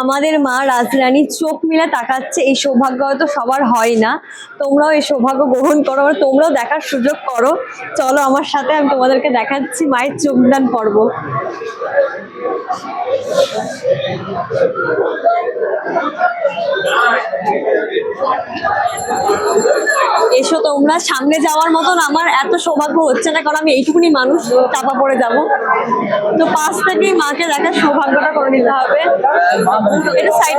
আমাদের মা রাজরানী চোখ মিলে তাকাচ্ছে, এই সৌভাগ্য হয়তো সবার হয় না। তোমরাও এই সৌভাগ্য গ্রহণ করো, তোমরাও দেখার সুযোগ করো। চলো আমার সাথে, আমি তোমাদেরকে দেখাচ্ছি মায়ের চোখদান পর্ব। এসো তোমরা, সামনে যাওয়ার মতন আমার এত সৌভাগ্য হচ্ছে না, কারণ আমি এইটুকুনি মানুষ, চাপা পড়ে যাব। তো পাশ থেকেই মাকে দেখার সৌভাগ্যটা করে নিতে হবে। এটা সাইড